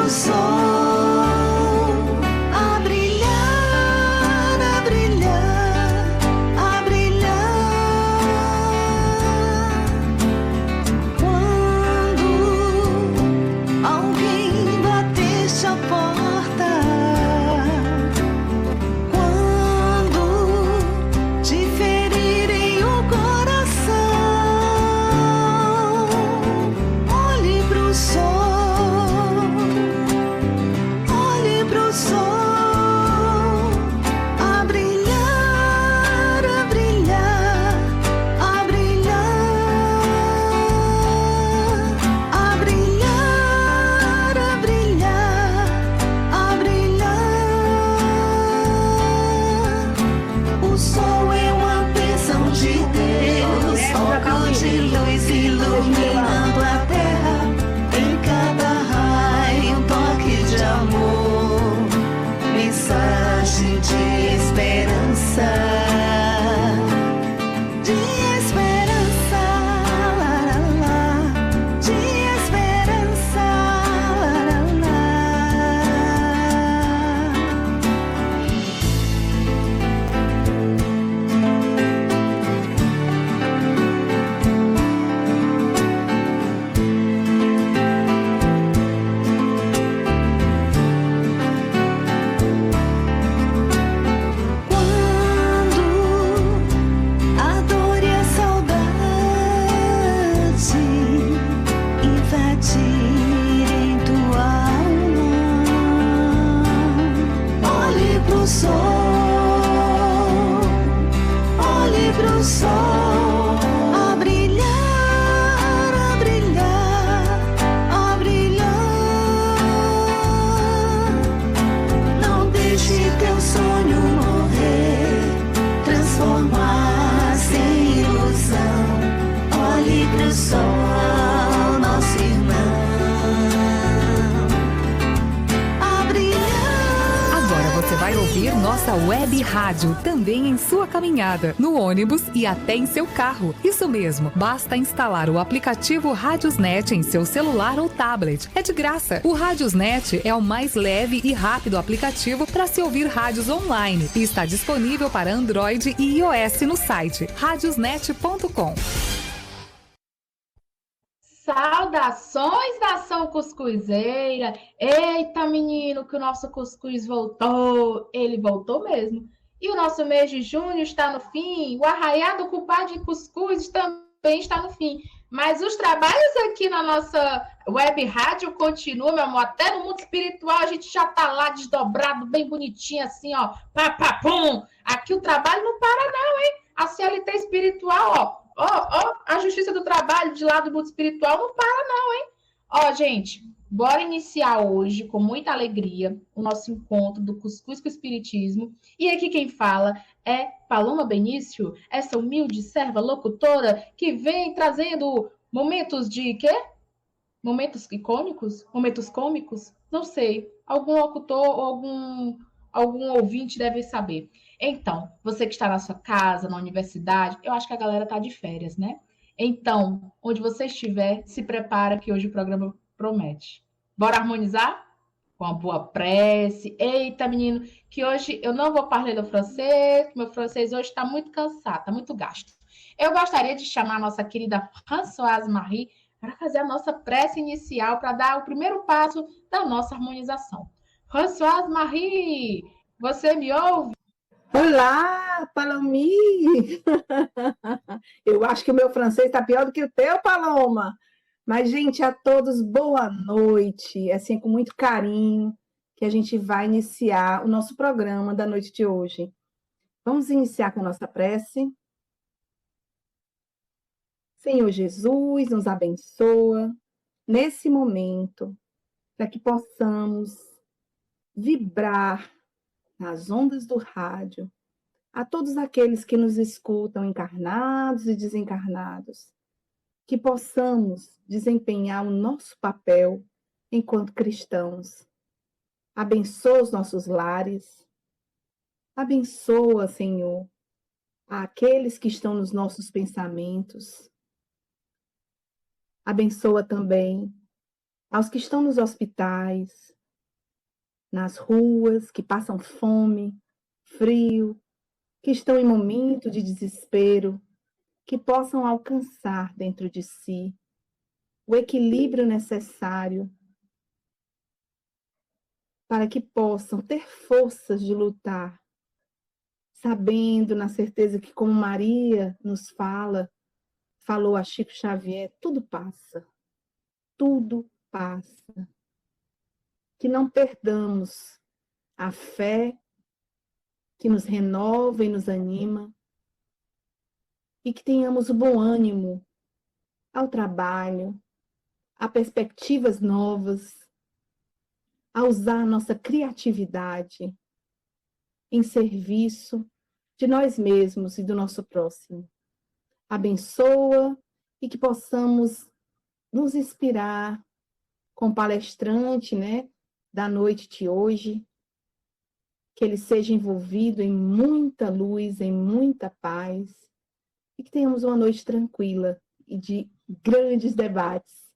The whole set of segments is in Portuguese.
pro sol a brilhar, a brilhar, a brilhar. Quando alguém batesse a porta, quando te ferirem o coração, olhe pro sol, olhe pro sol a brilhar, a brilhar, a brilhar, a brilhar, a brilhar, a brilhar. O sol é uma bênção de Deus, foco de luz iluminando a terra. Em cada raio, um toque de amor, mensagem de esperança, de esperança, lá, lá, lá, de esperança, lá, lá, lá. Quando a dor e a saudade invadirem tua alma, olhe pro sol, olhe pro sol a brilhar, a brilhar, a brilhar. Não deixe teu sonho morrer, transformar-se em ilusão. Olhe pro sol, nosso irmão, a brilhar. Agora você vai ouvir nossa web rádio também em sua caminhada, no ônibus e até em seu carro. Isso mesmo, basta instalar o aplicativo Rádiosnet em seu celular ou tablet. É de graça. O Rádiosnet é o mais leve e rápido aplicativo para se ouvir rádios online e está disponível para Android e iOS no site radiosnet.com. Saudações, nação cuscuzeira! Eita, menino, que o nosso cuscuz voltou! Ele voltou mesmo. E o nosso mês de junho está no fim. O arraiado culpado de cuscuz também está no fim. Mas os trabalhos aqui na nossa web rádio continuam, meu amor. Até no mundo espiritual a gente já está lá desdobrado, bem bonitinho, assim, ó. Pá, pá, pum! Aqui o trabalho não para, não, hein? A CLT espiritual, ó. A justiça do trabalho de lá do mundo espiritual não para não, hein? Ó, gente, bora iniciar hoje com muita alegria o nosso encontro do Cuscuz com o Espiritismo. E aqui quem fala é Paloma Benício, essa humilde serva locutora que vem trazendo momentos de quê? Momentos icônicos? Momentos cômicos? Não sei. Algum locutor ou algum ouvinte deve saber. Então, você que está na sua casa, na universidade, eu acho que a galera está de férias, né? Então, onde você estiver, se prepara que hoje o programa promete. Bora harmonizar? Com uma boa prece. Eita, menino, que hoje eu não vou falar do francês, que meu francês hoje está muito cansado, está muito gasto. Eu gostaria de chamar a nossa querida Françoise Marie para fazer a nossa prece inicial, para dar o primeiro passo da nossa harmonização. Françoise Marie, você me ouve? Olá, Palomi! Eu acho que o meu francês está pior do que o teu, Paloma. Mas, gente, a todos, boa noite. É assim, com muito carinho que a gente vai iniciar o nosso programa da noite de hoje. Vamos iniciar com a nossa prece. Senhor Jesus, nos abençoa nesse momento, para que possamos vibrar nas ondas do rádio, a todos aqueles que nos escutam, encarnados e desencarnados, que possamos desempenhar o nosso papel enquanto cristãos. Abençoa os nossos lares, abençoa, Senhor, aqueles que estão nos nossos pensamentos, abençoa também aos que estão nos hospitais, nas ruas, que passam fome, frio, que estão em momento de desespero, que possam alcançar dentro de si o equilíbrio necessário para que possam ter forças de lutar, sabendo, na certeza que, como Maria nos falou a Chico Xavier, tudo passa, tudo passa. Que não perdamos a fé que nos renova e nos anima e que tenhamos o bom ânimo ao trabalho, a perspectivas novas, a usar nossa criatividade em serviço de nós mesmos e do nosso próximo. Abençoa e que possamos nos inspirar com o palestrante, né, da noite de hoje, que ele seja envolvido em muita luz, em muita paz, e que tenhamos uma noite tranquila e de grandes debates.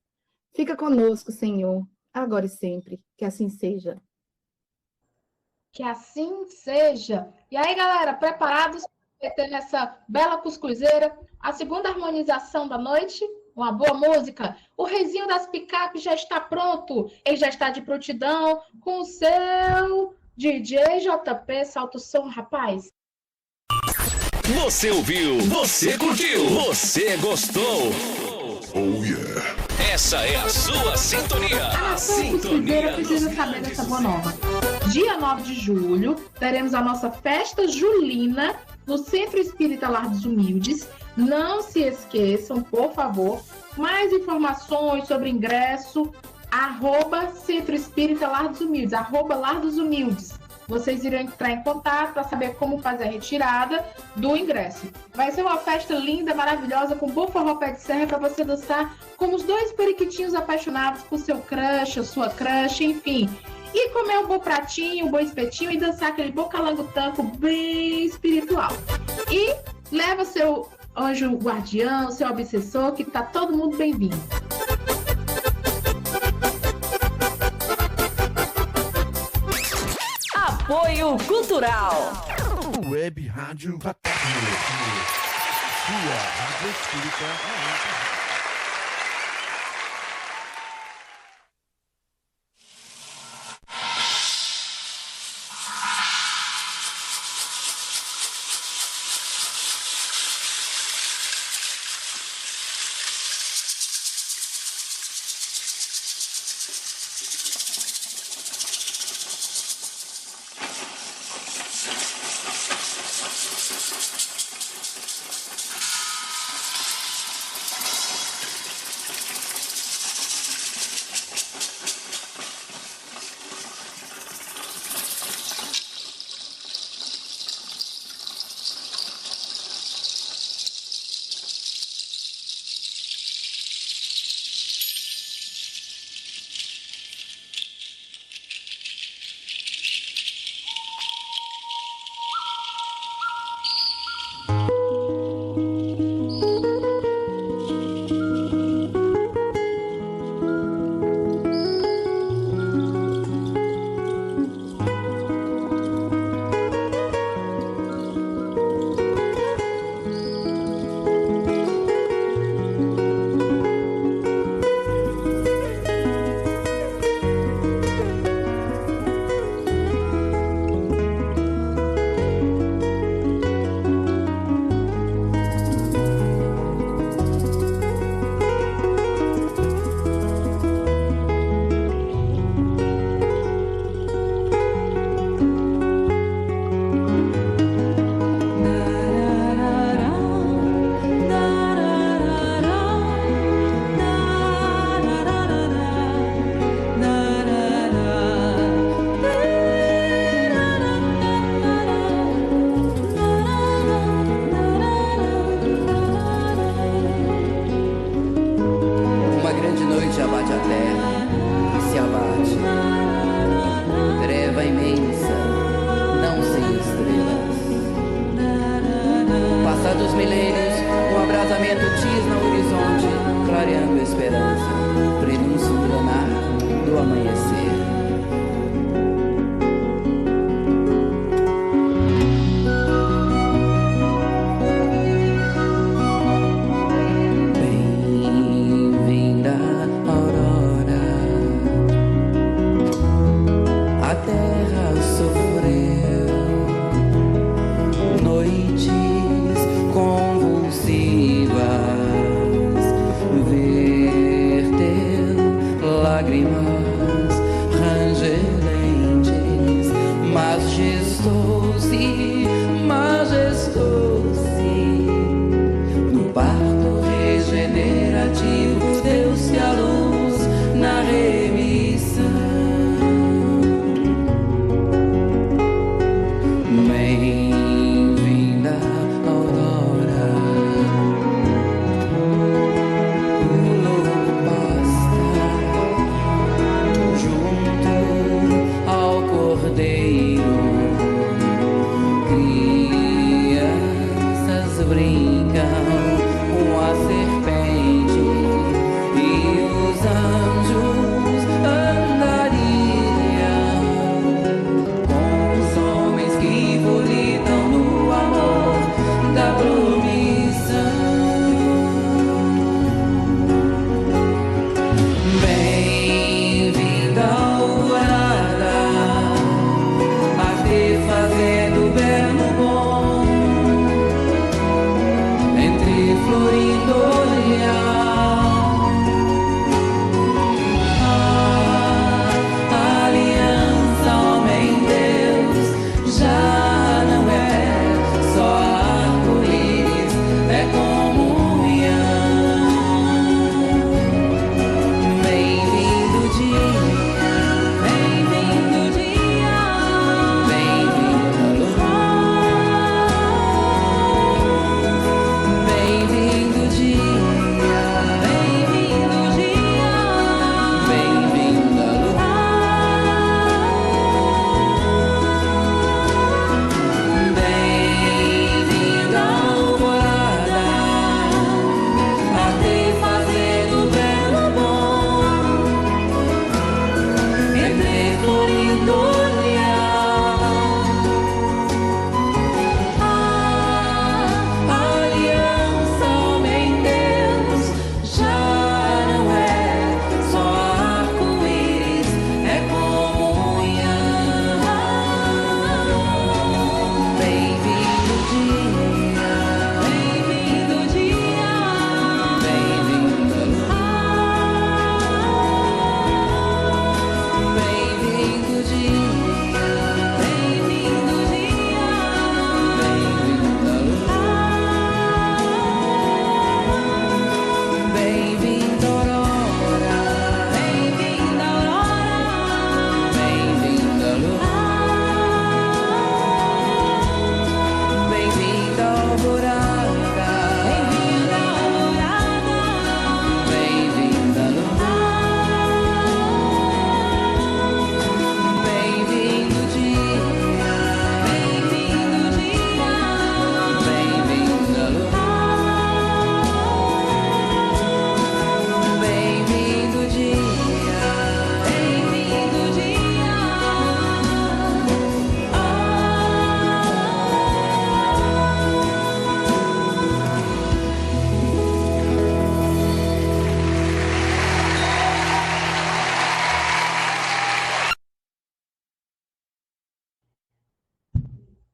Fica conosco, Senhor, agora e sempre, que assim seja. Que assim seja. E aí, galera, preparados para ter nessa bela cuscuzeira a segunda harmonização da noite? Uma boa música. O Reizinho das Picapes já está pronto. Ele já está de prontidão com o seu DJ JP. Solta o som, rapaz. Você ouviu, você curtiu, você gostou. Oh yeah. Essa é a sua sintonia. A sua cuscuzeira precisa saber dessa boa nova. Dia 9 de julho, teremos a nossa festa julina no Centro Espírita Lar dos Humildes. Não se esqueçam, por favor, mais informações sobre ingresso, @Centro Espírita Lar dos Humildes, @Lar dos Humildes. Vocês irão entrar em contato para saber como fazer a retirada do ingresso. Vai ser uma festa linda, maravilhosa, com bom forró pé de serra para você dançar como os dois periquitinhos apaixonados por seu crush, a sua crush, enfim. E comer um bom pratinho, um bom espetinho e dançar aquele bom calango-tango bem espiritual. E leva seu anjo guardião, seu obsessor, que tá todo mundo bem-vindo. Apoio Cultural. Web Rádio Vaticano. Sua Rádio Espírita.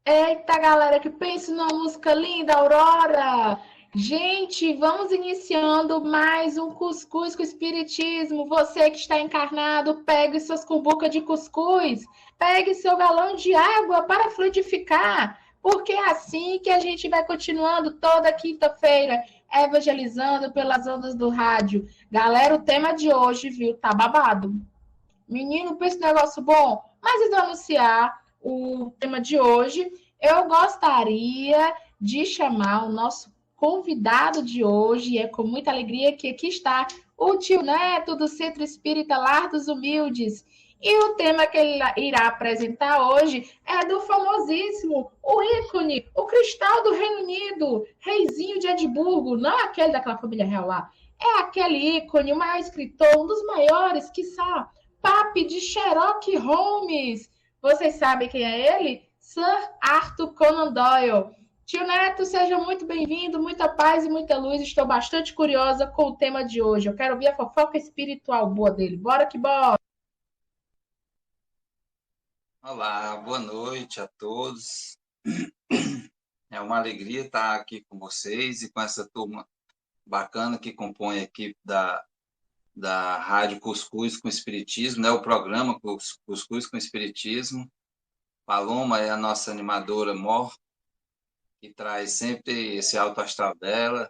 Eita, galera, que pensa numa música linda, Aurora! Gente, vamos iniciando mais um Cuscuz com Espiritismo. Você que está encarnado, pegue suas cumbucas de cuscuz, pegue seu galão de água para fluidificar, porque é assim que a gente vai continuando toda quinta-feira, evangelizando pelas ondas do rádio. Galera, o tema de hoje, viu, tá babado. Menino, pensa negócio bom, mas antes de eu anunciar o tema de hoje, eu gostaria de chamar o nosso convidado de hoje, e é com muita alegria que aqui está o tio Neto do Centro Espírita Lar dos Humildes. E o tema que ele irá apresentar hoje é do famosíssimo, o ícone, o cristal do Reino Unido, reizinho de Edimburgo, não aquele daquela família real lá, é aquele ícone, o maior escritor, um dos maiores, quiçá, Pape de Sherlock Holmes. Vocês sabem quem é ele? Sir Arthur Conan Doyle. Tio Neto, seja muito bem-vindo, muita paz e muita luz. Estou bastante curiosa com o tema de hoje. Eu quero ouvir a fofoca espiritual boa dele. Bora que bora! Olá, boa noite a todos. É uma alegria estar aqui com vocês e com essa turma bacana que compõe a equipe da Rádio Cuscuz com Espiritismo, né? O programa Cuscuz com Espiritismo. Paloma é a nossa animadora mor, que traz sempre esse alto astral dela,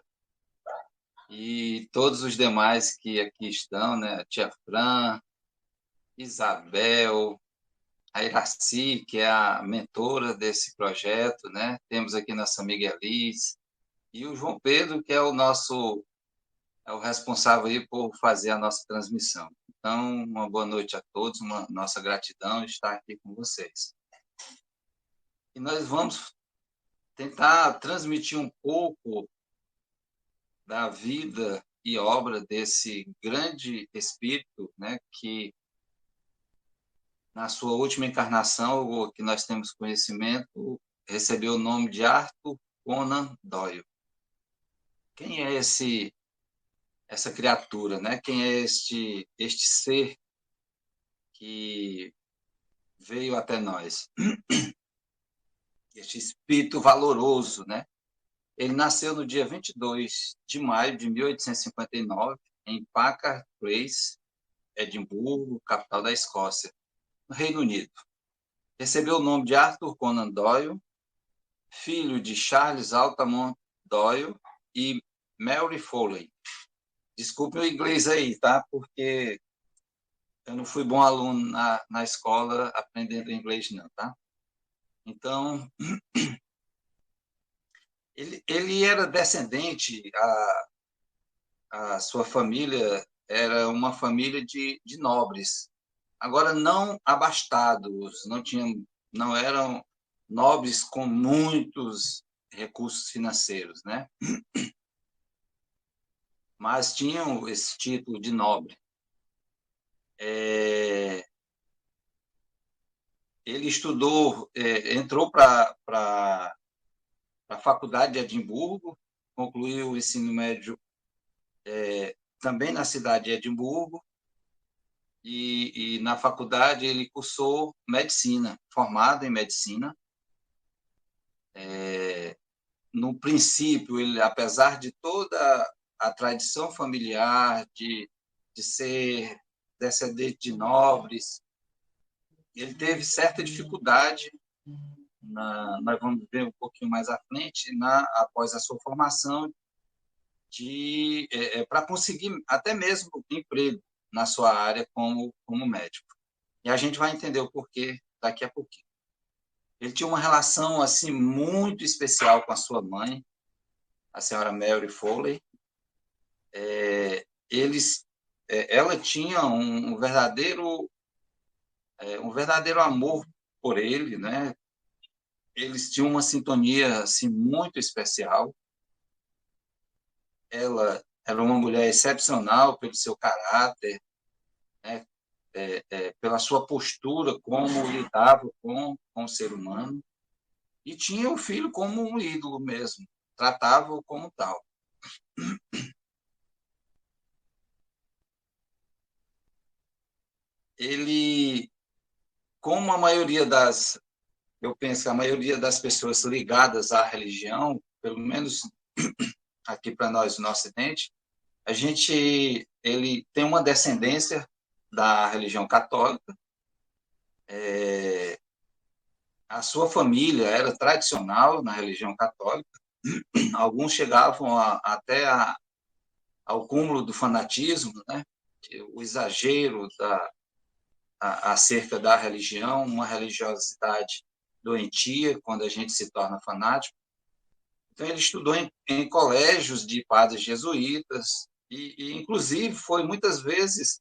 e todos os demais que aqui estão, né? A tia Fran, Isabel, a Iraci, que é a mentora desse projeto, né? Temos aqui nossa amiga Elis, e o João Pedro, que é o responsável aí por fazer a nossa transmissão. Então, uma boa noite a todos, nossa gratidão de estar aqui com vocês. E nós vamos tentar transmitir um pouco da vida e obra desse grande espírito, né, que na sua última encarnação, o que nós temos conhecimento, recebeu o nome de Arthur Conan Doyle. Quem é essa criatura, né? Quem é este ser que veio até nós? Este espírito valoroso, né? Ele nasceu no dia 22 de maio de 1859, em Packard Place, Edimburgo, capital da Escócia, no Reino Unido. Recebeu o nome de Arthur Conan Doyle, filho de Charles Altamont Doyle e Mary Foley. Desculpe o inglês aí, tá? Porque eu não fui bom aluno na escola aprendendo inglês, não, tá? Então, ele era descendente, a sua família era uma família de nobres. Agora, não abastados, não eram nobres com muitos recursos financeiros, né? Mas tinham esse título de nobre. Ele estudou, entrou para a Faculdade de Edimburgo, concluiu o ensino médio também na cidade de Edimburgo, e na faculdade ele cursou medicina, formado em medicina. No princípio, ele, apesar de toda a tradição familiar, de ser descendente de nobres, ele teve certa dificuldade, nós vamos ver um pouquinho mais à frente, após a sua formação, para conseguir até mesmo emprego na sua área como médico. E a gente vai entender o porquê daqui a pouquinho. Ele tinha uma relação assim muito especial com a sua mãe, a senhora Mary Foley. Ela tinha um verdadeiro amor por ele, né? Eles tinham uma sintonia assim muito especial. Ela era uma mulher excepcional pelo seu caráter, né? Pela sua postura, como lidava com o ser humano, e tinha o filho como um ídolo mesmo, tratava-o como tal. Ele, como a maioria das eu penso que a maioria das pessoas ligadas à religião, pelo menos aqui para nós no Ocidente, ele tem uma descendência da religião católica. A sua família era tradicional na religião católica. Alguns chegavam ao cúmulo do fanatismo, né? O exagero acerca da religião, uma religiosidade doentia, quando a gente se torna fanático. Então, ele estudou em colégios de padres jesuítas e, inclusive, foi muitas vezes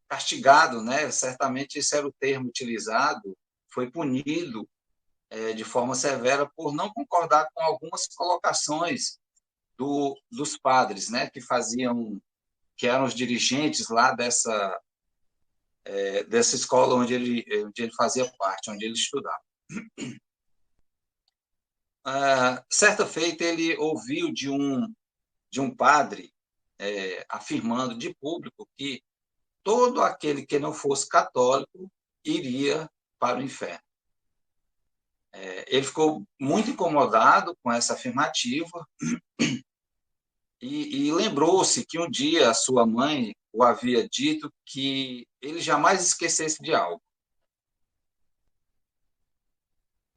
castigado, né? Certamente esse era o termo utilizado, foi punido de forma severa por não concordar com algumas colocações dos padres, né? Que eram os dirigentes lá dessa escola onde ele fazia parte, onde ele estudava. Certa feita, ele ouviu de um padre afirmando de público que todo aquele que não fosse católico iria para o inferno. Ele ficou muito incomodado com essa afirmativa e lembrou-se que um dia a sua mãe o havia dito que ele jamais esquecesse de algo,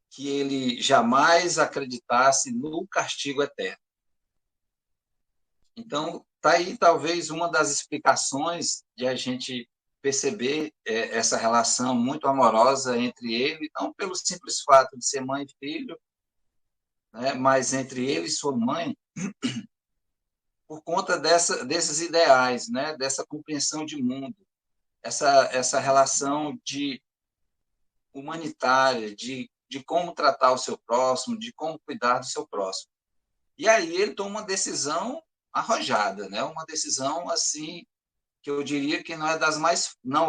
que ele jamais acreditasse no castigo eterno. Então, está aí talvez uma das explicações de a gente perceber essa relação muito amorosa entre ele, não pelo simples fato de ser mãe e filho, né, mas entre ele e sua mãe, por conta desses ideais, né, dessa compreensão de mundo, essa relação humanitária, de como tratar o seu próximo, de como cuidar do seu próximo. E aí ele toma uma decisão arrojada, né? Uma decisão assim que eu diria que não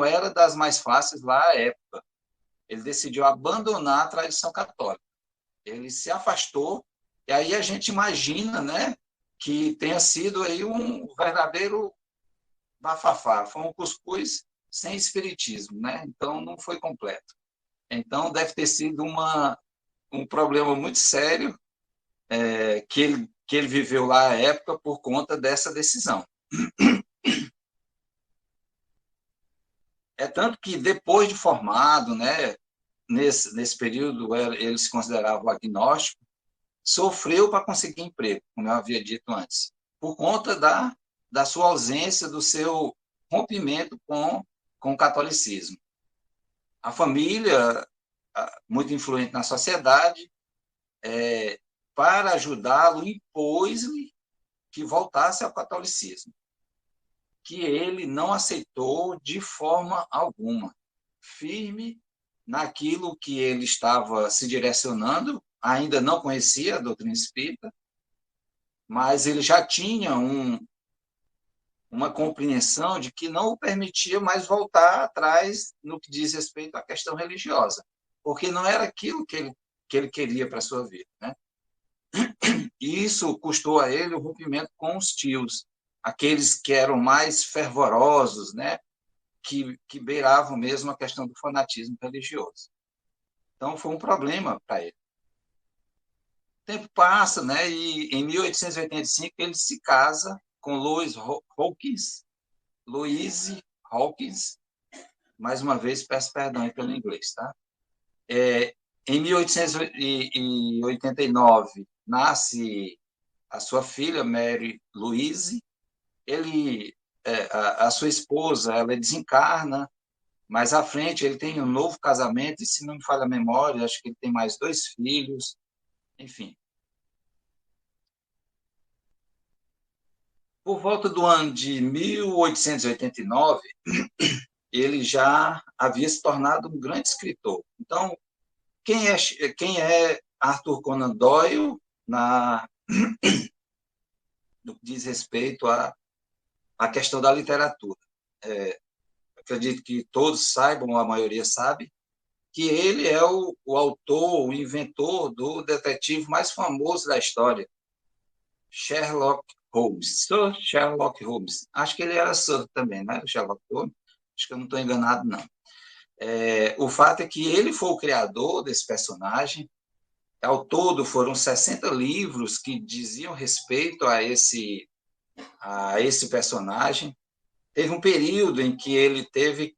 era das mais fáceis lá à época. Ele decidiu abandonar a tradição católica. Ele se afastou, e aí a gente imagina, né, que tenha sido aí um verdadeiro bafafá, foi um cuscuz sem espiritismo, né? Então não foi completo. Então, deve ter sido um problema muito sério que ele viveu lá à época por conta dessa decisão. É tanto que, depois de formado, né, nesse período, ele se considerava agnóstico, sofreu para conseguir emprego, como eu havia dito antes, por conta da sua ausência, do seu rompimento com o catolicismo. A família, muito influente na sociedade, para ajudá-lo, impôs-lhe que voltasse ao catolicismo, que ele não aceitou de forma alguma, firme naquilo que ele estava se direcionando, ainda não conhecia a doutrina espírita, mas ele já tinha uma compreensão de que não o permitia mais voltar atrás no que diz respeito à questão religiosa, porque não era aquilo que ele queria para a sua vida, né? E isso custou a ele o rompimento com os tios, aqueles que eram mais fervorosos, né? Que beiravam mesmo a questão do fanatismo religioso. Então, foi um problema para ele. O tempo passa, né? E em 1885 ele se casa com Louise Hawkins, mais uma vez, peço perdão pelo inglês, tá? Em 1889, nasce a sua filha, Mary Louise. A sua esposa, ela desencarna, mais à frente ele tem um novo casamento, e se não me falha a memória, acho que ele tem mais 2 filhos, enfim. Por volta do ano de 1889, ele já havia se tornado um grande escritor. Então, quem é Arthur Conan Doyle no que diz respeito à questão da literatura? Acredito que todos saibam, ou a maioria sabe, que ele é o autor, o inventor do detetive mais famoso da história, Sherlock Holmes, Sir Sherlock Holmes. Acho que ele era Sir também, né? Sherlock Holmes. Acho que eu não estou enganado, não. O fato é que ele foi o criador desse personagem. Ao todo, foram 60 livros que diziam respeito a esse personagem. Teve um período em que ele teve...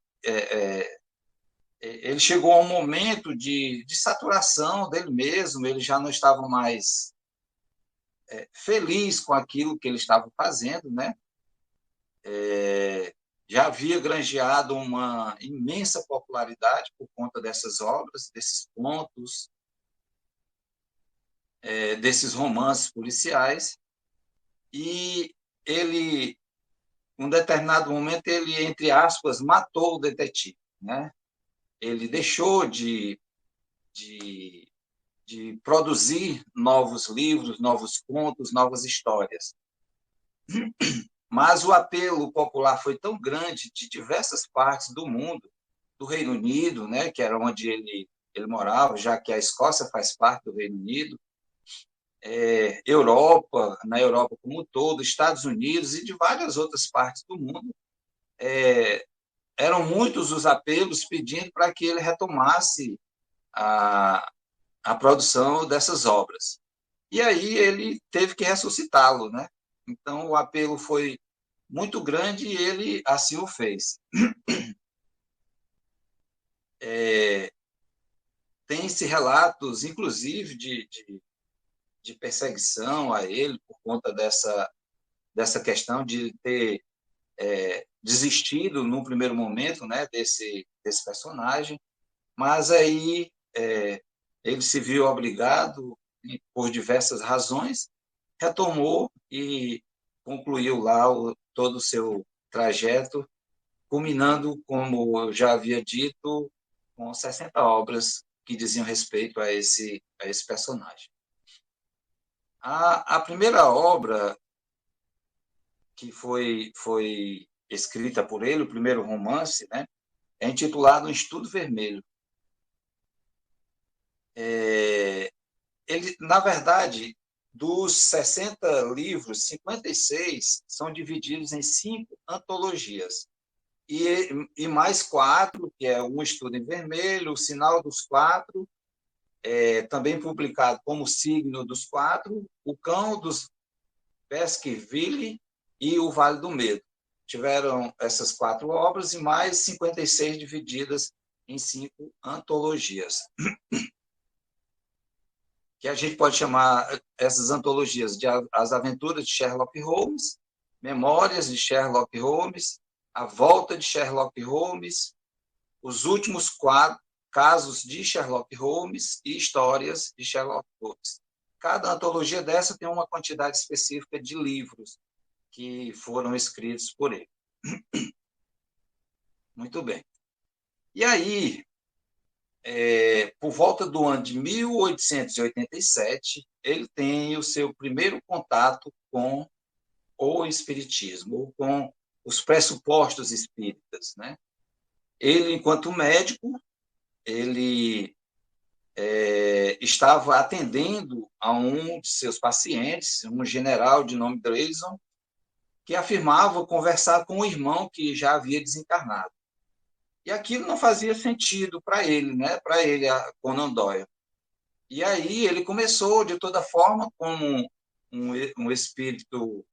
ele chegou a um momento de saturação dele mesmo, ele já não estava mais feliz com aquilo que ele estava fazendo, né? Já havia granjeado uma imensa popularidade por conta dessas obras, desses contos, desses romances policiais, e ele, em um determinado momento, ele, entre aspas, matou o detetive, né? Ele deixou de produzir novos livros, novos contos, novas histórias. Mas o apelo popular foi tão grande de diversas partes do mundo, do Reino Unido, né, que era onde ele morava, já que a Escócia faz parte do Reino Unido, Europa, na Europa como um todo, Estados Unidos e de várias outras partes do mundo. Eram muitos os apelos pedindo para que ele retomasse a produção dessas obras. E aí ele teve que ressuscitá-lo, né? Então, o apelo foi muito grande e ele assim o fez. Tem-se relatos, inclusive, de perseguição a ele por conta dessa questão de ter desistido no primeiro momento, né, desse personagem, mas aí ele se viu obrigado, por diversas razões, retomou e concluiu lá todo o seu trajeto, culminando, como eu já havia dito, com 60 obras que diziam respeito a esse personagem. A primeira obra que foi escrita por ele, o primeiro romance, né, é intitulado Um Estudo Vermelho. Ele, na verdade, dos 60 livros, 56 são divididos em 5 antologias. E mais 4, que é Um Estudo em Vermelho, O Sinal dos Quatro, também publicado como Signo dos Quatro, O Cão dos Baskerville e O Vale do Medo. Tiveram essas 4 obras e mais 56 divididas em 5 antologias. Que a gente pode chamar essas antologias de As Aventuras de Sherlock Holmes, Memórias de Sherlock Holmes, A Volta de Sherlock Holmes, Os Últimos Casos de Sherlock Holmes e Histórias de Sherlock Holmes. Cada antologia dessa tem uma quantidade específica de livros que foram escritos por ele. Muito bem. E aí, por volta do ano de 1887, ele tem o seu primeiro contato com o espiritismo, ou com os pressupostos espíritas, né? Ele, enquanto médico, ele estava atendendo a um de seus pacientes, um general de nome Grayson, que afirmava conversar com o irmão que já havia desencarnado. E aquilo não fazia sentido para ele, né? Para ele, Conan Doyle. E aí ele começou, de toda forma, como um espírito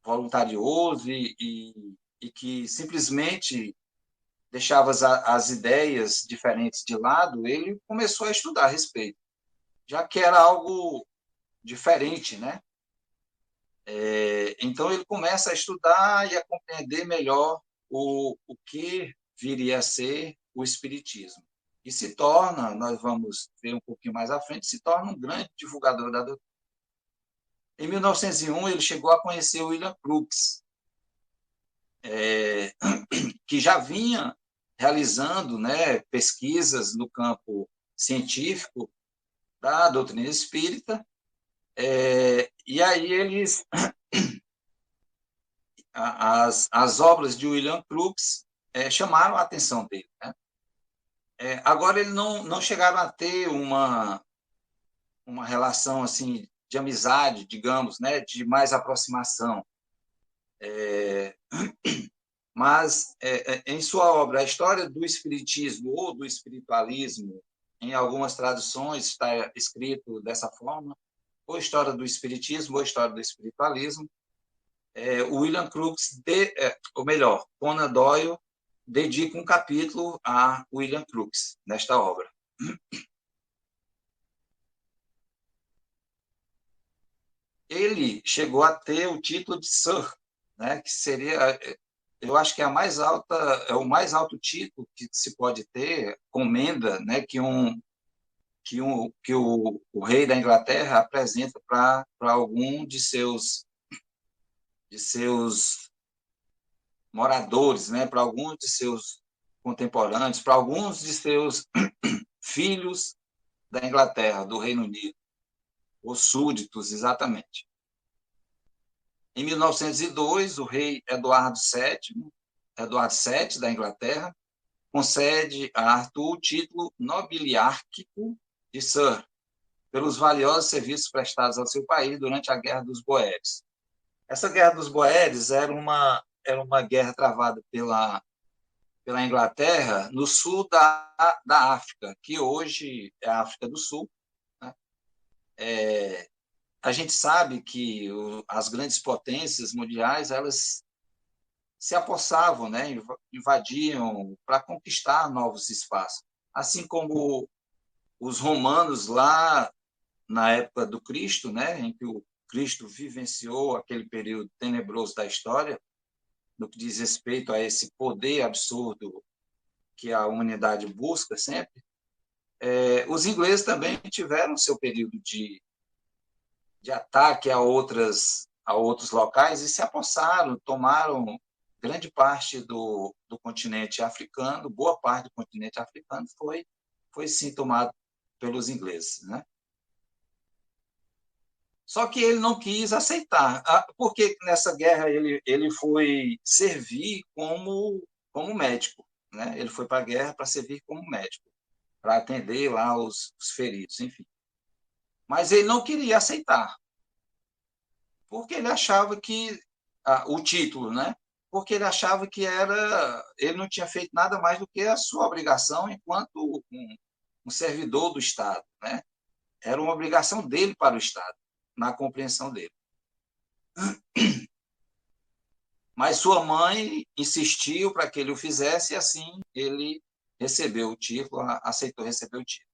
voluntarioso e que simplesmente deixava as ideias diferentes de lado, ele começou a estudar a respeito, já que era algo diferente, né? Então ele começa a estudar e a compreender melhor o que viria a ser o espiritismo. E se torna, nós vamos ver um pouquinho mais à frente, se torna um grande divulgador da doutrina. Em 1901, ele chegou a conhecer o William Crookes, que já vinha realizando, né, pesquisas no campo científico da doutrina espírita, e aí eles... As obras de William Crookes chamaram a atenção dele, né? Agora, eles não chegaram a ter uma relação assim, de amizade, digamos, né? De mais aproximação. mas em sua obra, A História do Espiritismo ou do Espiritualismo, em algumas traduções está escrito dessa forma, ou História do Espiritismo ou História do Espiritualismo, o William Crookes, ou melhor, Conan Doyle, dedica um capítulo a William Crookes nesta obra. Ele chegou a ter o título de Sir, né, que seria, eu acho que é o mais alto título que se pode ter, comenda, né, que o rei da Inglaterra apresenta para algum de seus moradores, né, para alguns de seus contemporâneos, para alguns de seus filhos da Inglaterra, do Reino Unido, os súditos, exatamente. Em 1902, o rei Eduardo VII da Inglaterra, concede a Arthur o título nobiliárquico de Sir, pelos valiosos serviços prestados ao seu país durante a Guerra dos Boeres. Essa Guerra dos Boeres era uma guerra travada pela Inglaterra no sul da África, que hoje é a África do Sul, né? A gente sabe que as grandes potências mundiais, elas se apossavam, né? Invadiam para conquistar novos espaços. Assim como os romanos lá na época do Cristo, né? Em que o Cristo vivenciou aquele período tenebroso da história, no que diz respeito a esse poder absurdo que a humanidade busca sempre, os ingleses também tiveram seu período de ataque a outros locais e se apossaram, tomaram grande parte do continente africano, boa parte do continente africano foi sim tomado pelos ingleses, né? Só que ele não quis aceitar, porque nessa guerra ele foi servir como médico, né? Ele foi para a guerra para servir como médico, para atender lá os feridos, enfim. Mas ele não queria aceitar, porque ele achava que o título, né? Porque ele achava que ele não tinha feito nada mais do que a sua obrigação enquanto um servidor do Estado, né? Era uma obrigação dele para o Estado, na compreensão dele. Mas sua mãe insistiu para que ele o fizesse e assim ele recebeu o título, aceitou receber o título.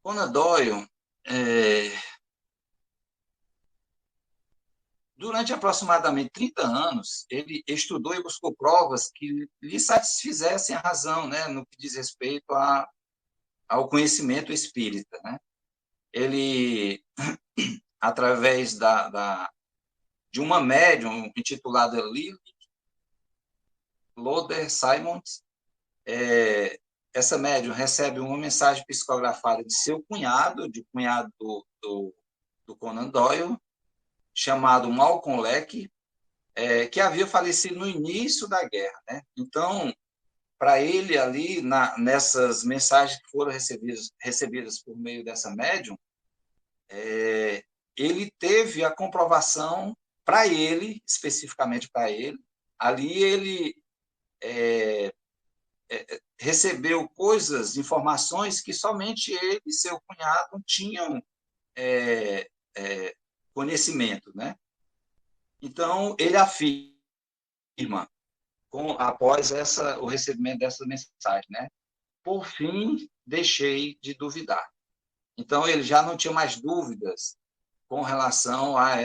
Conan Doyle, durante aproximadamente 30 anos, ele estudou e buscou provas que lhe satisfizessem a razão, né, no que diz respeito ao conhecimento espírita, né? Ele, através de uma médium intitulada Lily Loder Simons, essa médium recebe uma mensagem psicografada de seu cunhado, do Conan Doyle, chamado Malcolm Leck, que havia falecido no início da guerra, né? Então, para ele ali, nessas mensagens que foram recebidas por meio dessa médium, ele teve a comprovação para ele, especificamente para ele, ali ele recebeu informações que somente ele e seu cunhado tinham conhecimento, né? Então, ele afirma, após o recebimento dessa mensagem, né? Por fim, deixei de duvidar. Então, ele já não tinha mais dúvidas com relação a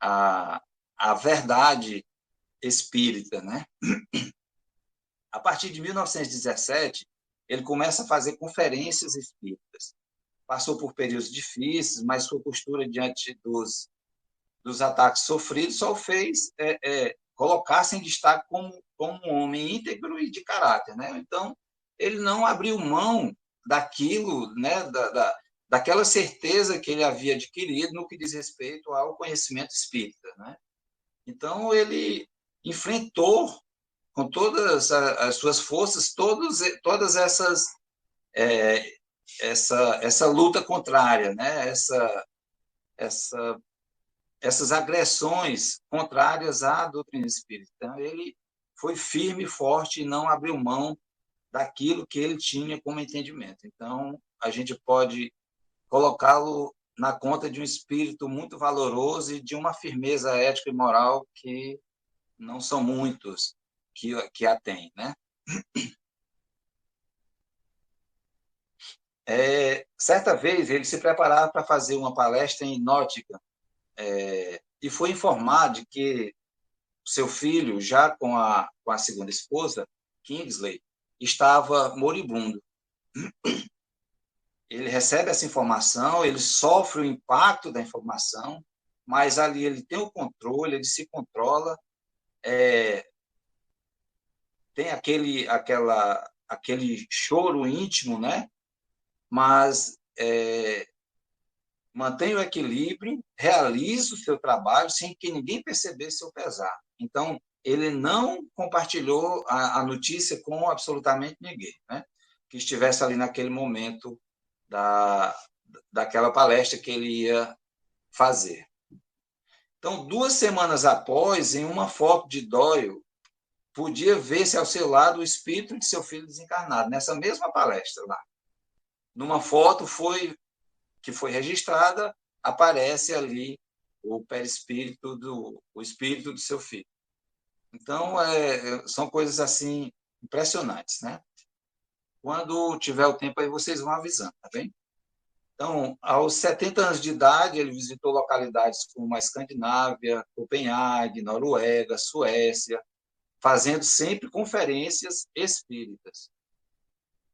a verdade espírita, né? A partir de 1917, ele começa a fazer conferências espíritas. Passou por períodos difíceis, mas sua postura diante dos ataques sofridos só o fez colocar-se em destaque como um homem íntegro e de caráter, né? Então, ele não abriu mão daquilo, né, daquela certeza que ele havia adquirido no que diz respeito ao conhecimento espírita, né? Então, ele enfrentou com todas as suas forças todas essa luta contrária, né? essas agressões contrárias à doutrina espírita. Então, ele foi firme e forte e não abriu mão daquilo que ele tinha como entendimento. Então, a gente pode colocá-lo na conta de um espírito muito valoroso e de uma firmeza ética e moral que não são muitos que a têm, né? Certa vez, ele se preparava para fazer uma palestra em Nottingham, e foi informado de que seu filho, já com a segunda esposa, Kingsley, estava moribundo. Ele recebe essa informação, ele sofre o impacto da informação, mas ali ele tem o controle, ele se controla, tem aquele choro íntimo, né? Mas mantém o equilíbrio, realiza o seu trabalho sem que ninguém percebesse seu pesar. Então, ele não compartilhou a notícia com absolutamente ninguém, né? Que estivesse ali naquele momento daquela palestra que ele ia fazer. Então, 2 semanas após, em uma foto de Doyle, podia ver-se ao seu lado o espírito de seu filho desencarnado, nessa mesma palestra lá. Numa foto que foi registrada, aparece ali o perispírito o espírito do seu filho. Então, são coisas assim impressionantes, né? Quando tiver o tempo aí, vocês vão avisando, tá bem? Então, aos 70 anos de idade, ele visitou localidades como a Escandinávia, Copenhague, Noruega, Suécia, fazendo sempre conferências espíritas.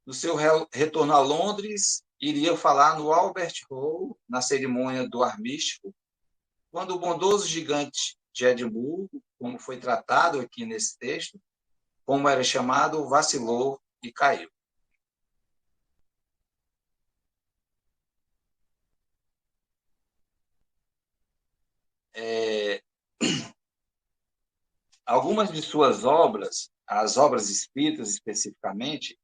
No seu retorno a Londres, iria falar no Albert Hall, na cerimônia do ar místico, quando o bondoso gigante de Edimburgo, como foi tratado aqui nesse texto, como era chamado, vacilou e caiu. Algumas de suas obras, as obras espíritas especificamente,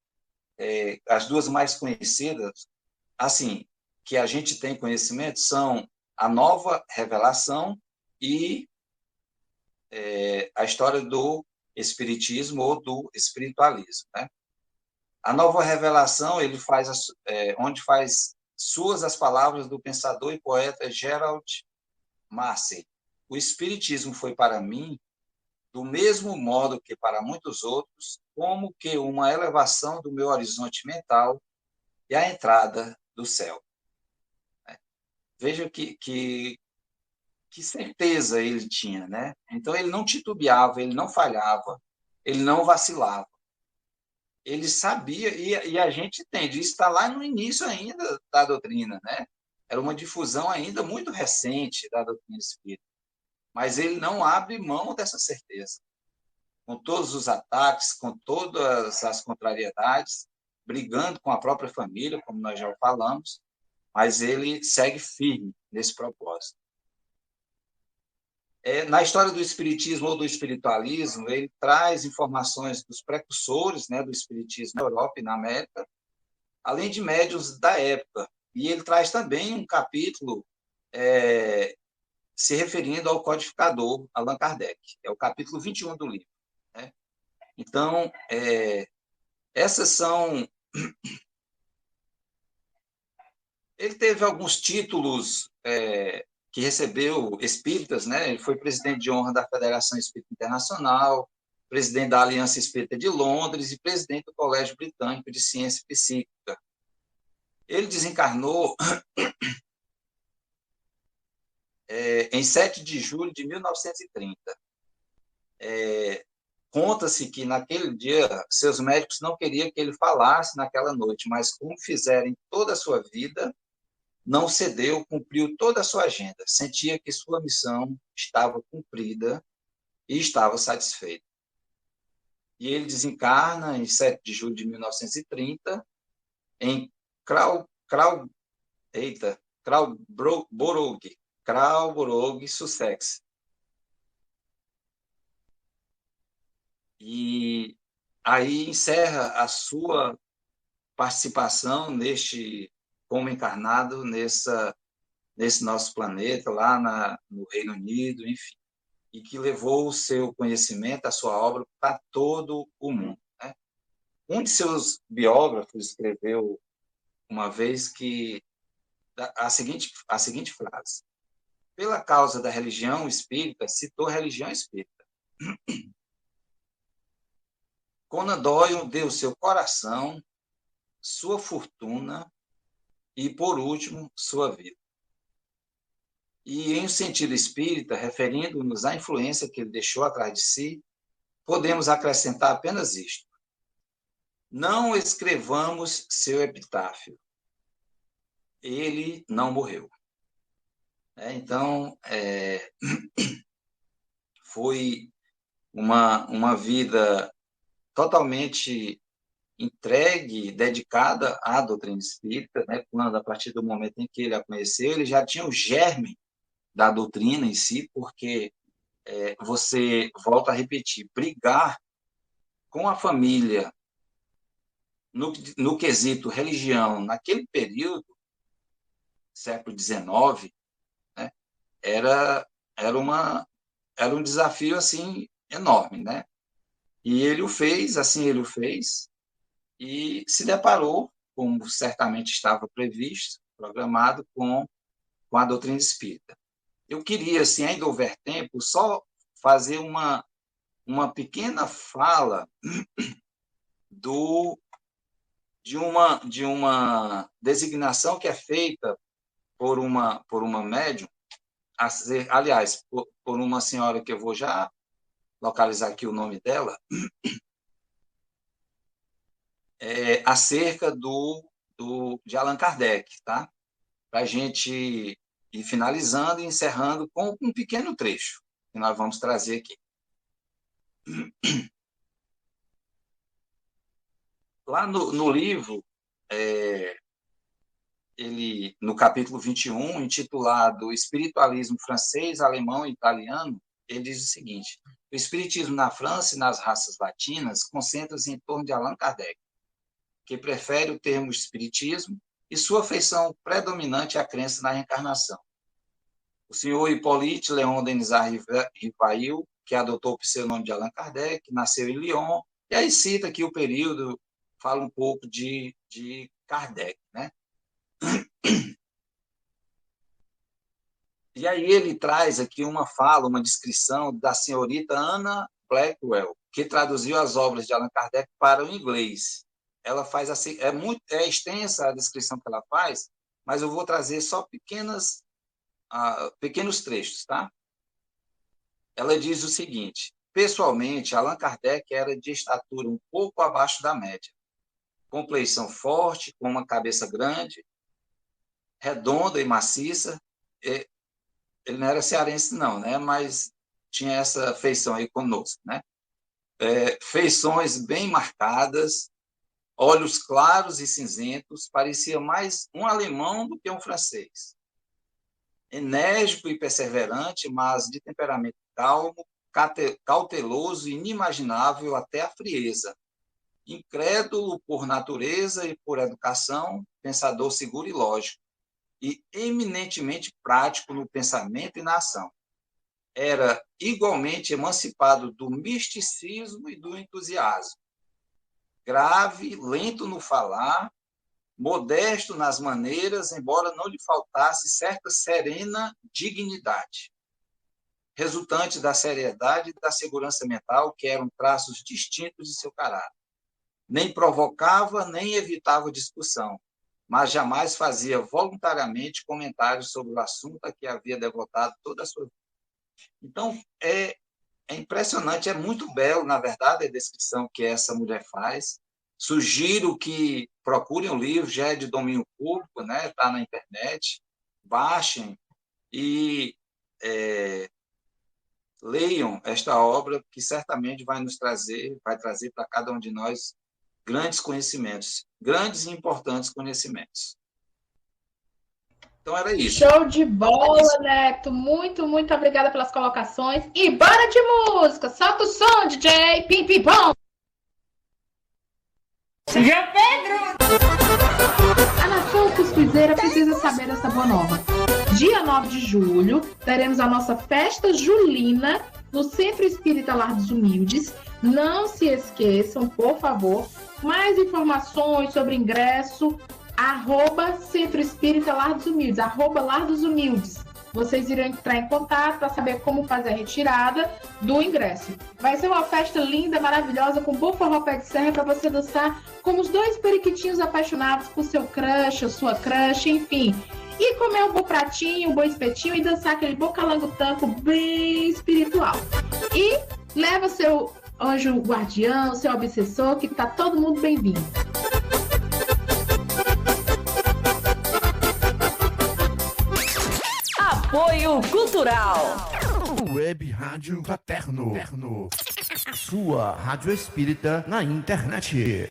as duas mais conhecidas, assim, que a gente tem conhecimento, são a Nova Revelação e a história do espiritismo ou do espiritualismo, né? A Nova Revelação, ele onde faz suas as palavras do pensador e poeta Gerald Massey. O espiritismo foi para mim do mesmo modo que para muitos outros, como que uma elevação do meu horizonte mental e a entrada do céu. Veja que certeza ele tinha, né? Então, ele não titubeava, ele não falhava, ele não vacilava. Ele sabia, e a gente entende, isso está lá no início ainda da doutrina, né? Era uma difusão ainda muito recente da doutrina espírita. Mas ele não abre mão dessa certeza. Com todos os ataques, com todas as contrariedades, brigando com a própria família, como nós já falamos, mas ele segue firme nesse propósito. Na história do espiritismo ou do espiritualismo, ele traz informações dos precursores, né, do espiritismo na Europa e na América, além de médiuns da época. E ele traz também um capítulo se referindo ao codificador Allan Kardec. É o capítulo 21 do livro, né? Então, essas são... Ele teve alguns títulos que recebeu espíritas, né? Ele foi presidente de honra da Federação Espírita Internacional, presidente da Aliança Espírita de Londres e presidente do Colégio Britânico de Ciência Psíquica. Ele desencarnou em 7 de julho de 1930. Conta-se que, naquele dia, seus médicos não queriam que ele falasse naquela noite, mas, como fizeram em toda a sua vida, não cedeu, cumpriu toda a sua agenda. Sentia que sua missão estava cumprida e estava satisfeito. E ele desencarna em 7 de julho de 1930, em Crowborough, Sussex. E aí encerra a sua participação como encarnado nesse nosso planeta, lá no Reino Unido, enfim, e que levou o seu conhecimento, a sua obra, para todo o mundo, né? Um de seus biógrafos escreveu uma vez que a seguinte frase: pela causa da religião espírita, citou a religião espírita. Conan Doyle deu seu coração, sua fortuna e, por último, sua vida. E, em um sentido espírita, referindo-nos à influência que ele deixou atrás de si, podemos acrescentar apenas isto: não escrevamos seu epitáfio. Ele não morreu. Então, foi uma vida totalmente entregue, dedicada à doutrina espírita, né? Quando, a partir do momento em que ele a conheceu, ele já tinha o germe da doutrina em si, porque você, volta a repetir, brigar com a família no quesito religião, naquele período, século XIX, né, era um desafio assim enorme, né? E ele o fez, e se deparou, como certamente estava previsto, programado, com a doutrina espírita. Eu queria, se ainda houver tempo, só fazer uma pequena fala de uma designação que é feita por uma médium, aliás, por uma senhora que eu vou já localizar aqui o nome dela, acerca de Allan Kardec, tá? Para a gente ir finalizando e encerrando com um pequeno trecho que nós vamos trazer aqui. Lá no livro, ele, no capítulo 21, intitulado Espiritualismo Francês, Alemão e Italiano, ele diz o seguinte: o espiritismo na França e nas raças latinas concentra-se em torno de Allan Kardec, que prefere o termo espiritismo, e sua feição predominante é a crença na reencarnação. O senhor Hippolyte Léon Denisard Rivail, que adotou o pseudônimo de Allan Kardec, nasceu em Lyon, e aí cita aqui o período, fala um pouco de Kardec, né? E aí ele traz aqui uma fala, uma descrição da senhorita Anna Blackwell, que traduziu as obras de Allan Kardec para o inglês. Ela faz assim, é extensa a descrição que ela faz, mas eu vou trazer só pequenos trechos, tá? Ela diz o seguinte: pessoalmente, Allan Kardec era de estatura um pouco abaixo da média, compleição forte, com uma cabeça grande, redonda e maciça. Ele não era cearense não, né? Mas tinha essa feição aí conosco, né? Feições bem marcadas, olhos claros e cinzentos, parecia mais um alemão do que um francês. Enérgico e perseverante, mas de temperamento calmo, cauteloso e inimaginável até a frieza. Incrédulo por natureza e por educação, pensador seguro e lógico, e eminentemente prático no pensamento e na ação. Era igualmente emancipado do misticismo e do entusiasmo. Grave, lento no falar, modesto nas maneiras, embora não lhe faltasse certa serena dignidade, resultante da seriedade e da segurança mental, que eram traços distintos de seu caráter. Nem provocava, nem evitava discussão, mas jamais fazia voluntariamente comentários sobre o assunto a que havia devotado toda a sua vida. Então, é impressionante, é muito belo, na verdade, a descrição que essa mulher faz. Sugiro que procurem o livro, já é de domínio público, né? Está na internet, baixem e leiam esta obra, que certamente vai trazer para cada um de nós grandes conhecimentos, grandes e importantes conhecimentos. Então era isso. Show de bola, Neto. Muito, muito obrigada pelas colocações. E bora de música. Solta o som, DJ. Pim, pim, pom. João Pedro! A nação cuscuzeira precisa saber essa boa nova. Dia 9 de julho, teremos a nossa festa julina no Centro Espírita Lar dos Humildes. Não se esqueçam, por favor, mais informações sobre ingresso, @Centro Espírita Lar dos Humildes, @Lar dos Humildes. Vocês irão entrar em contato para saber como fazer a retirada do ingresso. Vai ser uma festa linda, maravilhosa, com bom forró pé de serra para você dançar como os dois periquitinhos apaixonados com seu crush, ou sua crush, enfim. E comer um bom pratinho, um bom espetinho e dançar aquele bom calango-tango bem espiritual. E leva seu anjo guardião, seu obsessor, que tá todo mundo bem-vindo. Apoio Cultural. Web Rádio Paterno. Sua rádio espírita na internet.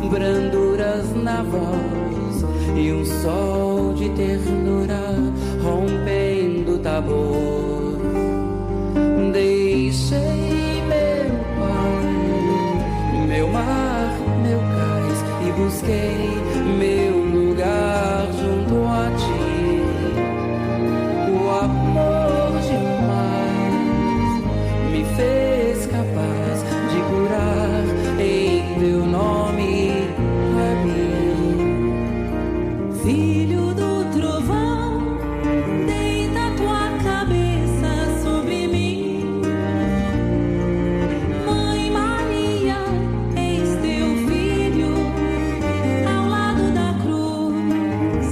Branduras na voz e um sol de ternura rompendo o tabor. Deixei meu pai, meu mar, meu cais e busquei meu lugar junto a ti. O amor demais me fez capaz de curar em teu nome. Filho do trovão, deita tua cabeça sobre mim. Mãe Maria, eis teu filho ao lado da cruz.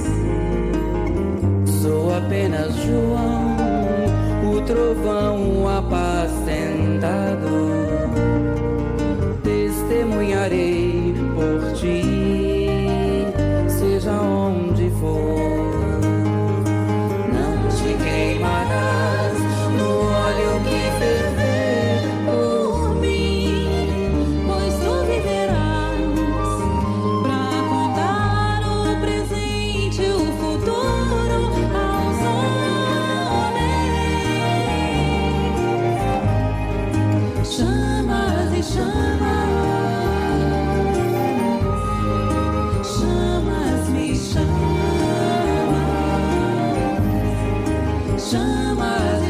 Sou apenas João, o trovão apacentado. Testemunharei por ti, seja onde for. Não te queimarás no óleo que ferver por mim, pois tu viverás pra contar o presente e o futuro aos homens. Chamas e chamas. Chamas e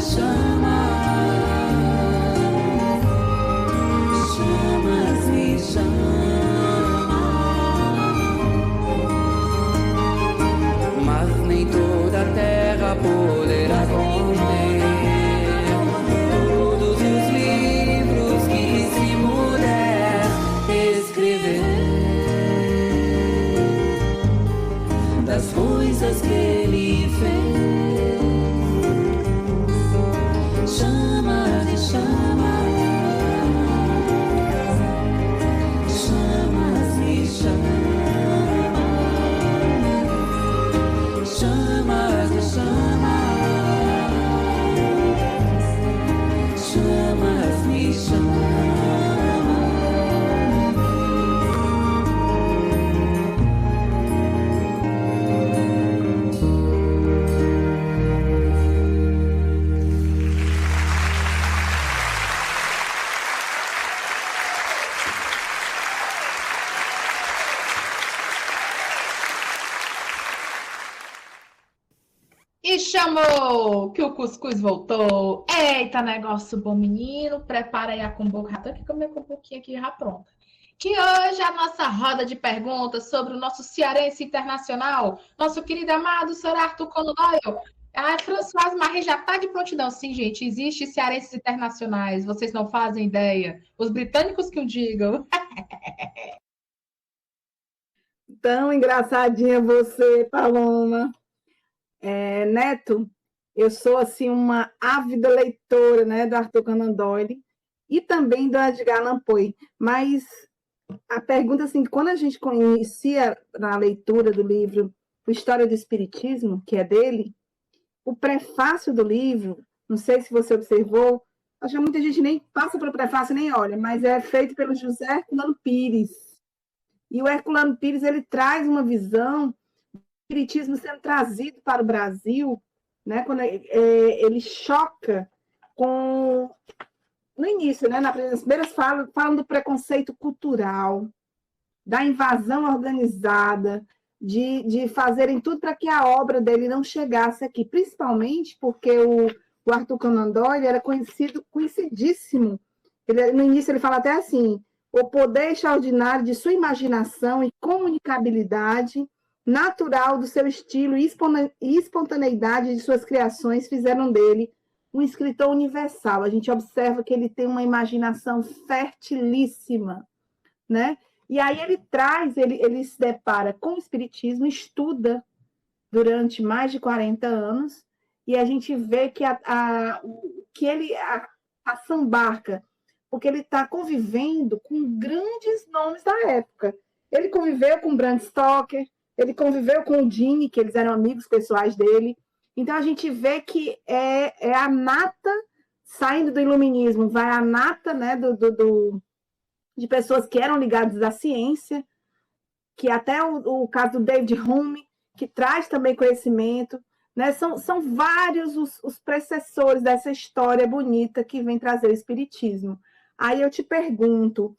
chamas, chamas e chamas, mas nem toda a terra poderá conter todos os livros que se puder escrever das coisas que ele fez. Chamas e chamas, chamas e chamas, chamas e chamas, chamas e chamas. E chamou que o cuscuz voltou. Eita, negócio bom, menino. Prepara aí a cumbuca. Já tô aqui com a minha cumbuquinha aqui já pronta. Que hoje a nossa roda de perguntas sobre o nosso cearense internacional, nosso querido amado Sr. Arthur Conan Doyle. A Françoise Marie já está de prontidão. Sim, gente, existe cearenses internacionais. Vocês não fazem ideia. Os britânicos que o digam. Tão engraçadinha você, Paloma. Neto, Eu sou assim uma ávida leitora, né, do Arthur Conan Doyle e também do Edgar Allan Poe. Mas a pergunta assim, quando a gente inicia na leitura do livro História do Espiritismo, que é dele, o prefácio do livro, não sei se você observou, acho que muita gente nem passa pelo prefácio nem olha, mas é feito pelo José Herculano Pires. E o Herculano Pires ele traz uma visão do espiritismo sendo trazido para o Brasil, né, quando ele choca com no início, né, nas primeiras falas, falam do preconceito cultural, da invasão organizada, de fazerem tudo para que a obra dele não chegasse aqui, principalmente porque o Arthur Conan Doyle era conhecidíssimo. No início ele fala até assim, o poder extraordinário de sua imaginação e comunicabilidade natural do seu estilo e espontaneidade de suas criações fizeram dele um escritor universal. A gente observa que ele tem uma imaginação fertilíssima, né? E aí ele se depara com o espiritismo, estuda durante mais de 40 anos, e a gente vê que ele assambarca, porque ele está convivendo com grandes nomes da época. Ele conviveu com Bram Stoker, ele conviveu com o Dini, que eles eram amigos pessoais dele. Então, a gente vê que é a nata, saindo do iluminismo, vai a nata, né, de pessoas que eram ligadas à ciência, que até o caso do David Hume, que traz também conhecimento, né? São vários os precessores dessa história bonita que vem trazer o espiritismo. Aí eu te pergunto,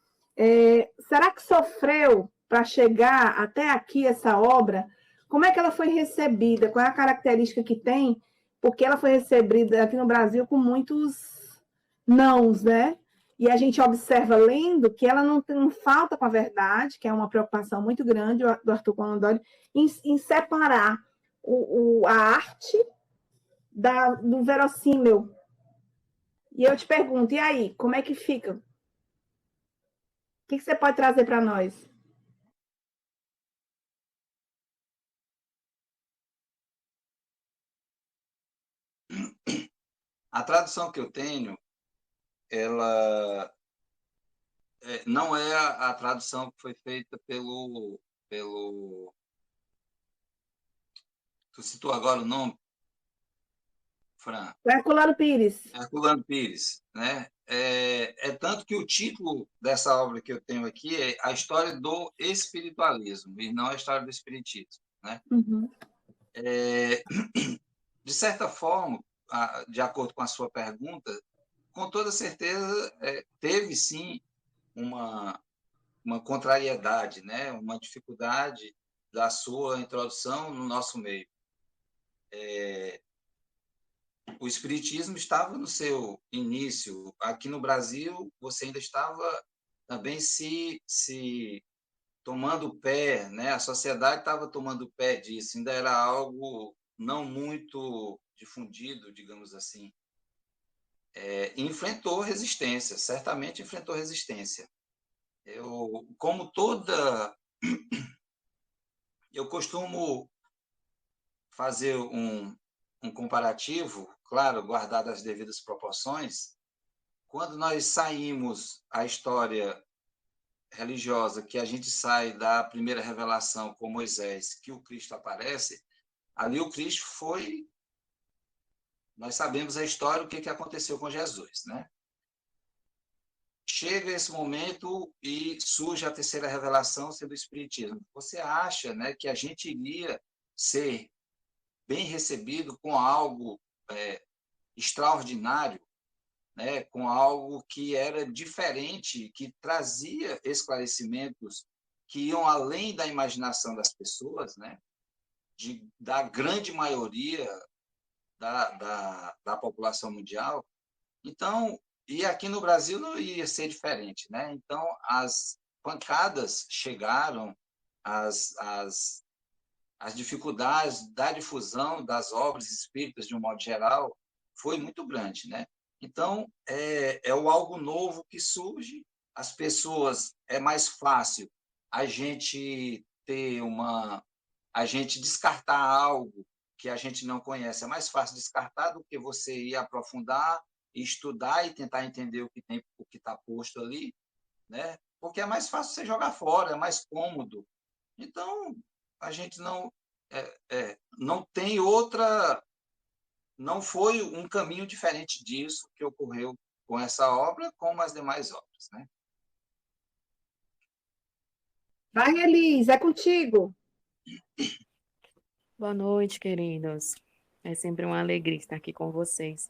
será que sofreu para chegar até aqui essa obra? Como é que ela foi recebida? Qual é a característica que tem? Porque ela foi recebida aqui no Brasil com muitos nãos, né? E a gente observa lendo que ela não falta com a verdade, que é uma preocupação muito grande do Arthur Conan Doyle, em separar a arte do verossímil. E eu te pergunto, e aí, como é que fica? O que você pode trazer para nós? A tradução que eu tenho, ela não é a tradução que foi feita pelo... Tu citou agora o nome, Fran? Herculano Pires. Herculano Pires, né? Tanto que o título dessa obra que eu tenho aqui é A História do Espiritualismo, e não a História do Espiritismo, né? Uhum. De certa forma, de acordo com a sua pergunta, com toda certeza teve sim uma contrariedade, né? Uma dificuldade da sua introdução no nosso meio. O espiritismo estava no seu início. Aqui no Brasil, você ainda estava também se tomando o pé, né? A sociedade estava tomando o pé disso, ainda era algo não muito difundido, digamos assim. Enfrentou resistência, certamente enfrentou resistência. Eu costumo fazer um comparativo, claro, guardado as devidas proporções. Quando nós saímos a história religiosa, que a gente sai da primeira revelação com Moisés, que o Cristo aparece, ali o Cristo foi... Nós sabemos a história, o que aconteceu com Jesus, né? Chega esse momento e surge a terceira revelação, sendo o Espiritismo. Você acha, né, que a gente iria ser bem recebido com algo extraordinário, né, com algo que era diferente, que trazia esclarecimentos que iam além da imaginação das pessoas, né, da grande maioria da população mundial? Então, e aqui no Brasil não ia ser diferente, né? Então, as pancadas chegaram, as dificuldades da difusão das obras espíritas, de um modo geral, foi muito grande, né? Então, é o algo novo que surge, as pessoas, é mais fácil a gente descartar algo que a gente não conhece, é mais fácil descartar do que você ir aprofundar, estudar e tentar entender o que está posto ali, né? Porque é mais fácil você jogar fora, é mais cômodo. Então, a gente não tem outra, não foi um caminho diferente disso que ocorreu com essa obra, como as demais obras, né? Vai, Elis, é contigo. Boa noite, queridos. É sempre uma alegria estar aqui com vocês.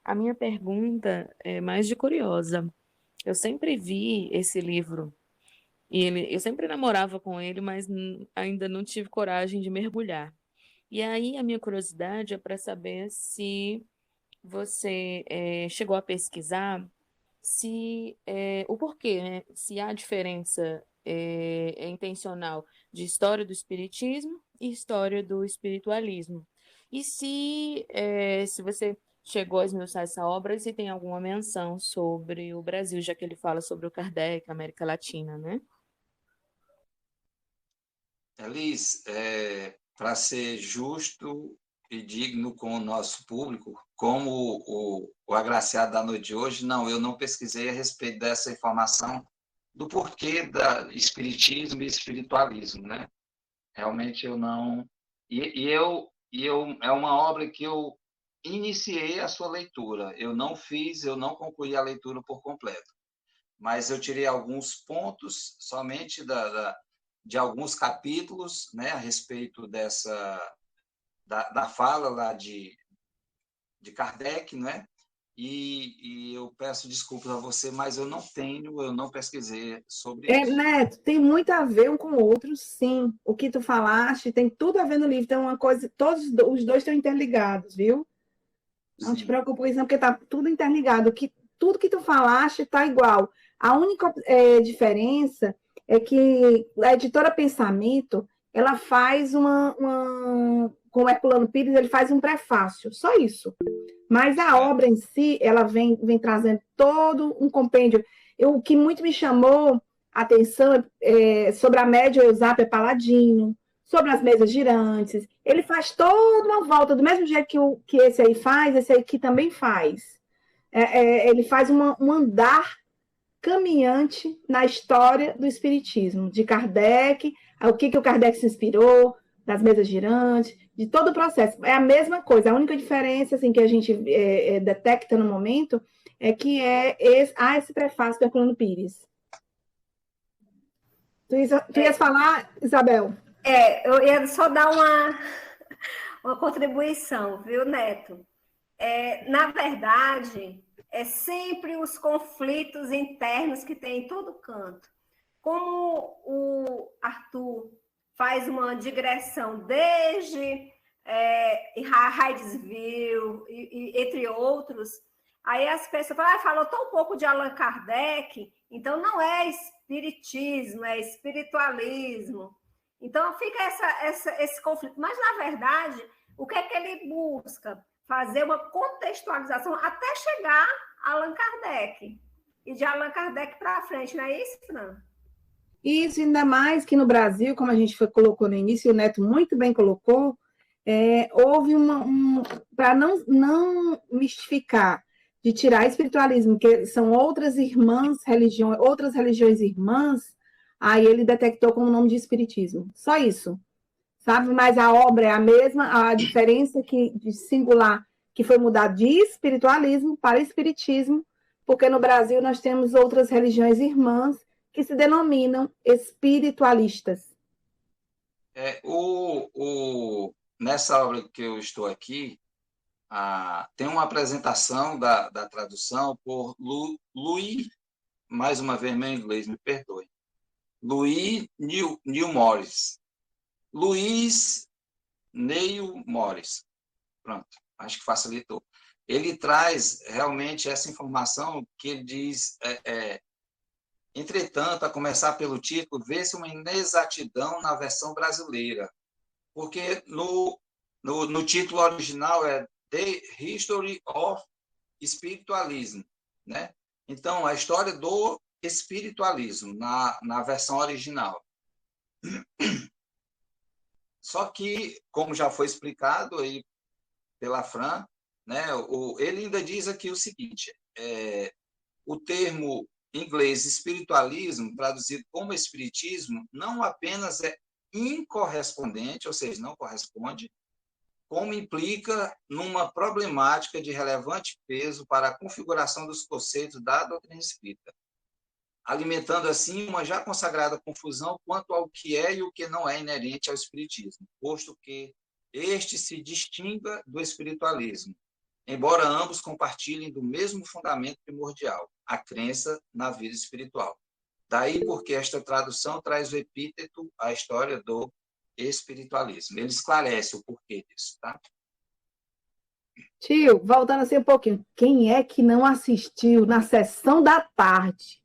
A minha pergunta é mais de curiosa. Eu sempre vi esse livro e eu sempre namorava com ele, mas ainda não tive coragem de mergulhar. E aí a minha curiosidade é para saber se você chegou a pesquisar o porquê, né? Se há diferença intencional de história do espiritismo e história do espiritualismo. E se você chegou a esmiuçar essa obra, e se tem alguma menção sobre o Brasil, já que ele fala sobre o Kardec, América Latina, né? Elis, para ser justo e digno com o nosso público, como o agraciado da noite de hoje, não, eu não pesquisei a respeito dessa informação do porquê da espiritismo e espiritualismo, né? Realmente eu não... é uma obra que eu iniciei a sua leitura. Eu não concluí a leitura por completo. Mas eu tirei alguns pontos somente de alguns capítulos, né, a respeito da fala lá de Kardec, né? E eu peço desculpas a você, mas eu não pesquisei sobre isso. Neto, tem muito a ver um com o outro, sim. O que tu falaste tem tudo a ver no livro. Tem uma coisa, todos os dois estão interligados, viu? Não te preocupe com isso, não, porque está tudo interligado. Tudo que tu falaste está igual. A única diferença é que a editora Pensamento, ela faz com o Herculano Pires, ele faz um prefácio, só isso. Mas a obra em si, ela vem trazendo todo um compêndio. O que muito me chamou a atenção é sobre a média Eusápia Paladino, sobre as mesas girantes. Ele faz toda uma volta, do mesmo jeito que esse aí faz, esse aqui também faz. Ele faz um andar caminhante na história do espiritismo, de Kardec, o que o Kardec se inspirou, das mesas girantes, de todo o processo. É a mesma coisa, a única diferença assim, que a gente detecta no momento é que há esse prefácio do Herculano Pires. Tu ias falar, Isabel? Eu ia só dar uma contribuição, viu, Neto? Na verdade, é sempre os conflitos internos que tem em todo canto. Como o Arthur faz uma digressão desde Hydesville, entre outros, aí as pessoas falam, falou tão pouco de Allan Kardec, então não é espiritismo, é espiritualismo. Então fica esse conflito. Mas, na verdade, o que é que ele busca? Fazer uma contextualização até chegar a Allan Kardec. E de Allan Kardec para frente, não é isso, Fran? Isso, ainda mais que no Brasil, como a gente colocou no início, e o Neto muito bem colocou, houve para não mistificar, de tirar espiritualismo, que são outras religiões irmãs, aí ele detectou como nome de espiritismo. Só isso, sabe? Mas a obra é a mesma, a diferença de singular, que foi mudar de espiritualismo para espiritismo, porque no Brasil nós temos outras religiões irmãs que se denominam espiritualistas. Nessa obra que eu estou aqui, tem uma apresentação da tradução por Louis, mais uma vez meu inglês, me perdoe, Louis Neil Morris. Luiz Neil Morris. Pronto, acho que facilitou. Ele traz realmente essa informação que ele diz... Entretanto, a começar pelo título, vê-se uma inexatidão na versão brasileira, porque no título original é The History of Spiritualism, né? Então, a história do espiritualismo, na versão original. Só que, como já foi explicado aí pela Fran, né, ele ainda diz aqui o seguinte, o termo em inglês espiritualismo, traduzido como espiritismo, não apenas é incorrespondente, ou seja, não corresponde, como implica numa problemática de relevante peso para a configuração dos conceitos da doutrina espírita, alimentando assim uma já consagrada confusão quanto ao que é e o que não é inerente ao espiritismo, posto que este se distinga do espiritualismo, embora ambos compartilhem do mesmo fundamento primordial, a crença na vida espiritual. Daí porque esta tradução traz o epíteto à história do espiritualismo. Ele esclarece o porquê disso, tá? Tio, voltando assim um pouquinho, quem é que não assistiu na sessão da tarde?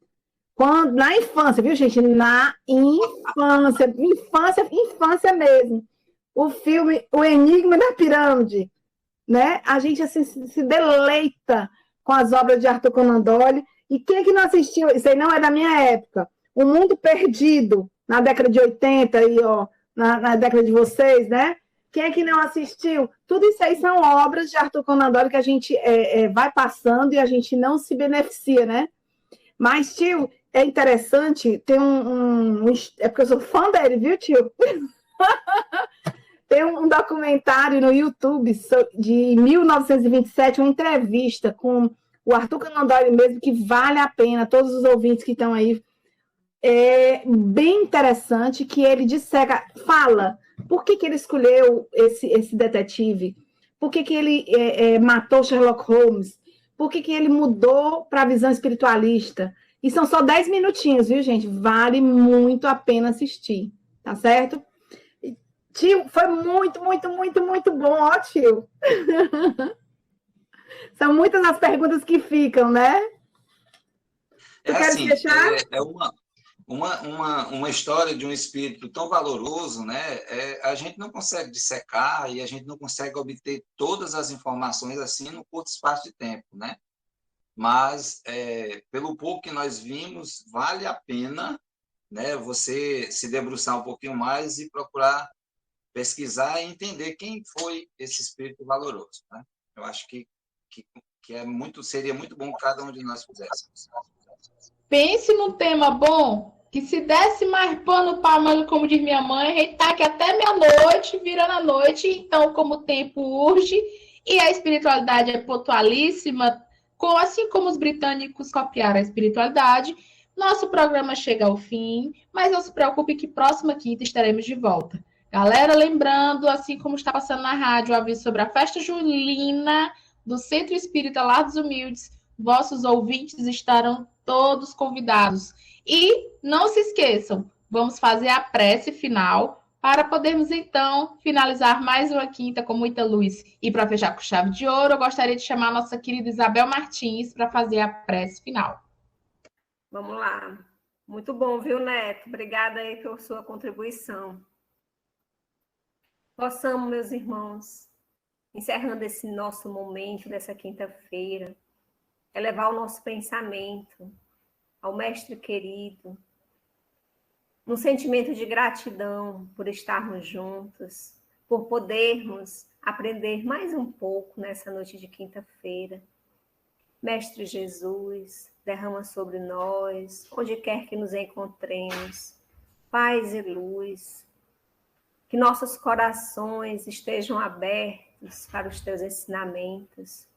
Quando, na infância, viu, gente? Na infância mesmo. O filme O Enigma da Pirâmide, né? A gente assim, se deleita com as obras de Arthur Conan Doyle. E quem é que não assistiu? Isso aí não é da minha época. O Mundo Perdido, na década de 80, aí, ó, na década de vocês, né? Quem é que não assistiu? Tudo isso aí são obras de Arthur Conan Doyle que a gente vai passando e a gente não se beneficia, né? Mas, tio, é interessante, tem é porque eu sou fã dele, viu, tio? Tem um documentário no YouTube de 1927, uma entrevista com o Arthur Conan Doyle mesmo, que vale a pena, todos os ouvintes que estão aí. É bem interessante que ele disseca, fala por que ele escolheu esse detetive, por que ele matou Sherlock Holmes, por que ele mudou para a visão espiritualista. E são só 10 minutinhos, viu, gente? Vale muito a pena assistir, tá certo? Tio, foi muito, muito, muito, muito bom, ó, tio. São muitas as perguntas que ficam, né? Tu queres assim, fechar? Uma história de um espírito tão valoroso, né? A gente não consegue dissecar e a gente não consegue obter todas as informações assim num curto espaço de tempo, né? Mas, pelo pouco que nós vimos, vale a pena, né, você se debruçar um pouquinho mais e procurar pesquisar e entender quem foi esse espírito valoroso, né? Eu acho que seria muito bom que cada um de nós fizéssemos. Pense num tema bom, que se desse mais pano para manga, como diz minha mãe, a gente tá aqui até meia-noite, virando a noite, então como o tempo urge e a espiritualidade é pontualíssima, assim como os britânicos copiaram a espiritualidade, nosso programa chega ao fim, mas não se preocupe que próxima quinta estaremos de volta. Galera, lembrando, assim como está passando na rádio, o aviso sobre a festa julina do Centro Espírita Lar dos Humildes, vossos ouvintes estarão todos convidados. E não se esqueçam, vamos fazer a prece final para podermos, então, finalizar mais uma quinta com muita luz. E para fechar com chave de ouro, eu gostaria de chamar a nossa querida Isabel Martins para fazer a prece final. Vamos lá. Muito bom, viu, Neto? Obrigada aí pela sua contribuição. Possamos, meus irmãos, encerrando esse nosso momento dessa quinta-feira, elevar o nosso pensamento ao Mestre querido, num sentimento de gratidão por estarmos juntos, por podermos aprender mais um pouco nessa noite de quinta-feira. Mestre Jesus, derrama sobre nós, onde quer que nos encontremos, paz e luz, que nossos corações estejam abertos para os teus ensinamentos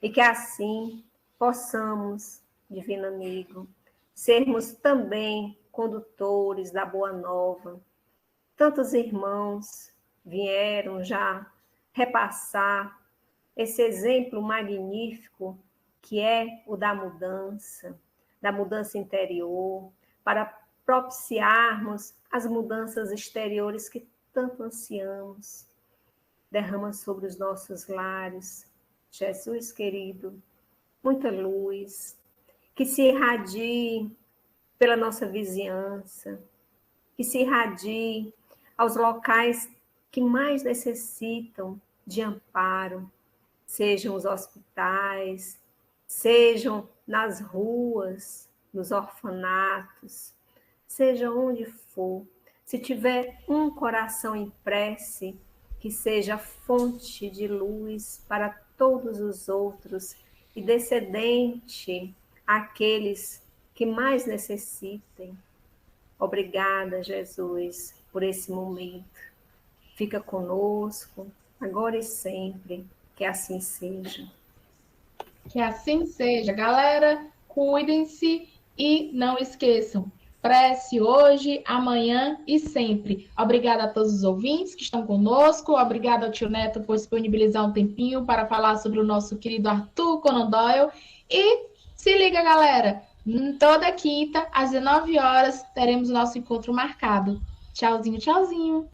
e que assim possamos, divino amigo, sermos também condutores da Boa Nova. Tantos irmãos vieram já repassar esse exemplo magnífico que é o da mudança interior, para propiciarmos as mudanças exteriores que tanto ansiamos. Derrama sobre os nossos lares, Jesus querido, muita luz, que se irradie pela nossa vizinhança, que se irradie aos locais que mais necessitam de amparo, sejam os hospitais, sejam nas ruas, nos orfanatos, seja onde for, Se tiver um coração em prece, que seja fonte de luz para todos os outros e descendente àqueles que mais necessitem. Obrigada, Jesus, por esse momento. Fica conosco, agora e sempre, que assim seja. Que assim seja. Galera, cuidem-se e não esqueçam, prece hoje, amanhã e sempre. Obrigada a todos os ouvintes que estão conosco. Obrigada ao tio Neto por disponibilizar um tempinho para falar sobre o nosso querido Arthur Conan Doyle. E se liga, galera, toda quinta, às 19 horas, teremos o nosso encontro marcado. Tchauzinho, tchauzinho.